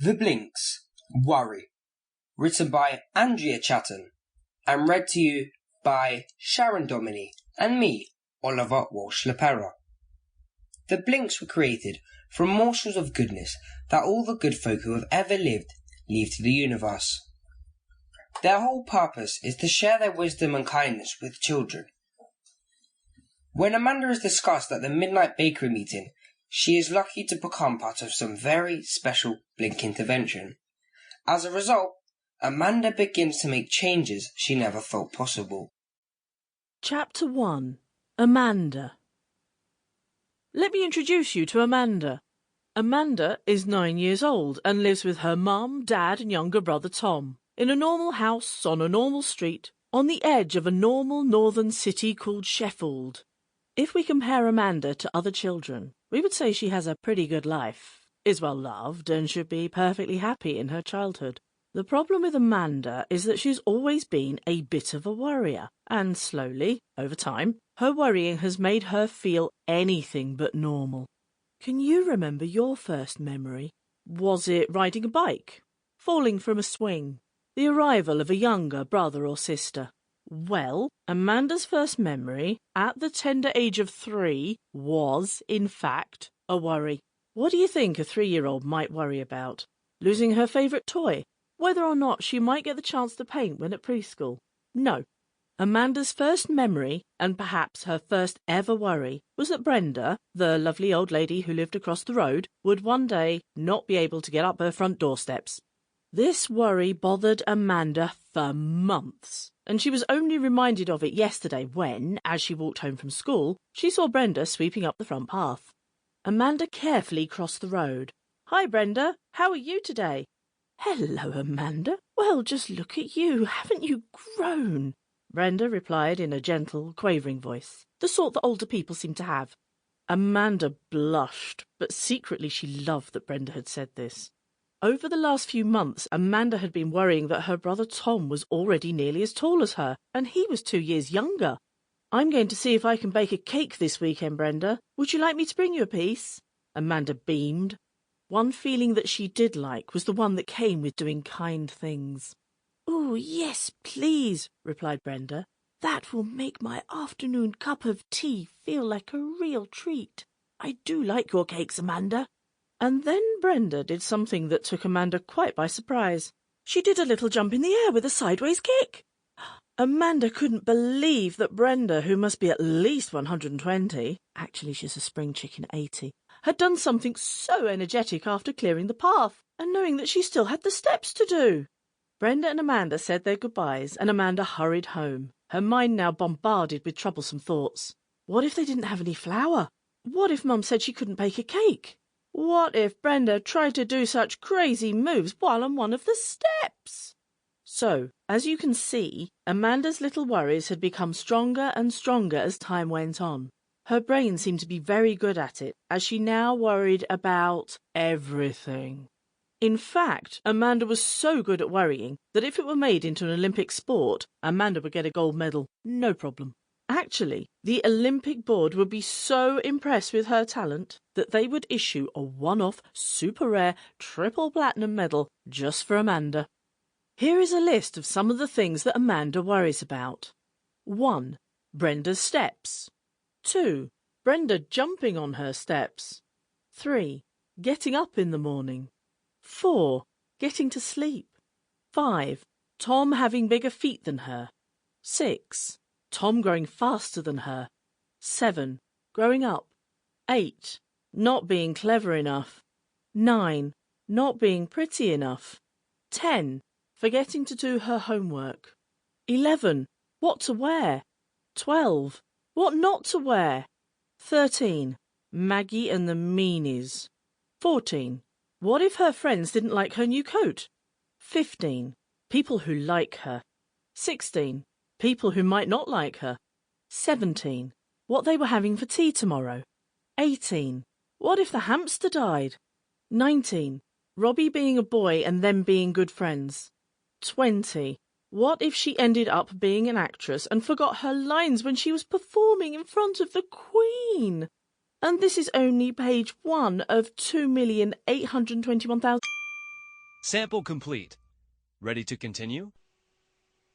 The Blinks, Worry, written by Andrea Chatten, and read to you by Sharon Dominey and me, Oliver Walsh-Lepera. The Blinks were created from morsels of goodness that all the good folk who have ever lived leave to the universe. Their whole purpose is to share their wisdom and kindness with children. When Amanda is discussed at the Midnight Bakery meeting, she is lucky to become part of some very special Blink intervention. As a result, Amanda begins to make changes she never thought possible. Chapter 1. Amanda. Let me introduce you to Amanda. Amanda is 9 years old and lives with her mum, dad and younger brother Tom in a normal house on a normal street on the edge of a normal northern city called Sheffield. If we compare Amanda to other children, we would say she has a pretty good life, is well loved and should be perfectly happy in her childhood. The problem with Amanda is that she's always been a bit of a worrier, and slowly, over time, her worrying has made her feel anything but normal. Can you remember your first memory? Was it riding a bike? Falling from a swing? The arrival of a younger brother or sister? Well, Amanda's first memory, at the tender age of 3, was, in fact, a worry. What do you think a 3-year-old might worry about? Losing her favourite toy? Whether or not she might get the chance to paint when at preschool? No. Amanda's first memory, and perhaps her first ever worry, was that Brenda, the lovely old lady who lived across the road, would one day not be able to get up her front doorsteps. This worry bothered Amanda for months, and she was only reminded of it yesterday when, as she walked home from school, she saw Brenda sweeping up the front path. Amanda carefully crossed the road. "Hi, Brenda. How are you today?" "Hello, Amanda. Well, just look at you. Haven't you grown?" Brenda replied in a gentle, quavering voice, the sort that older people seem to have. Amanda blushed, but secretly she loved that Brenda had said this. Over the last few months, Amanda had been worrying that her brother Tom was already nearly as tall as her, and he was 2 years younger. "I'm going to see if I can bake a cake this weekend, Brenda. Would you like me to bring you a piece?" Amanda beamed. One feeling that she did like was the one that came with doing kind things. "Oh, yes, please," replied Brenda. "That will make my afternoon cup of tea feel like a real treat. I do like your cakes, Amanda." And then Brenda did something that took Amanda quite by surprise. She did a little jump in the air with a sideways kick. Amanda couldn't believe that Brenda, who must be at least 120, actually she's a spring chicken 80, had done something so energetic after clearing the path and knowing that she still had the steps to do. Brenda and Amanda said their goodbyes, and Amanda hurried home, her mind now bombarded with troublesome thoughts. What if they didn't have any flour? What if Mum said she couldn't bake a cake? What if Brenda tried to do such crazy moves while on one of the steps? So, as you can see, Amanda's little worries had become stronger and stronger as time went on. Her brain seemed to be very good at it, as she now worried about everything. In fact, Amanda was so good at worrying that if it were made into an Olympic sport, Amanda would get a gold medal, no problem. Actually, the Olympic board would be so impressed with her talent that they would issue a one-off, super rare, triple platinum medal just for Amanda. Here is a list of some of the things that Amanda worries about. 1. Brenda's steps. 2. Brenda jumping on her steps. 3. Getting up in the morning. 4. Getting to sleep. 5. Tom having bigger feet than her. 6. Tom growing faster than her. 7. Growing up. 8. Not being clever enough. 9. Not being pretty enough. 10. Forgetting to do her homework. 11. What to wear. 12. What not to wear. 13. Maggie and the meanies. 14. What if her friends didn't like her new coat? 15. People who like her. 16. People who might not like her. 17. What they were having for tea tomorrow. 18. What if the hamster died? 19. Robbie being a boy and them being good friends. 20. What if she ended up being an actress and forgot her lines when she was performing in front of the Queen? And this is only page 1 of 2,821,000. Sample complete. Ready to continue?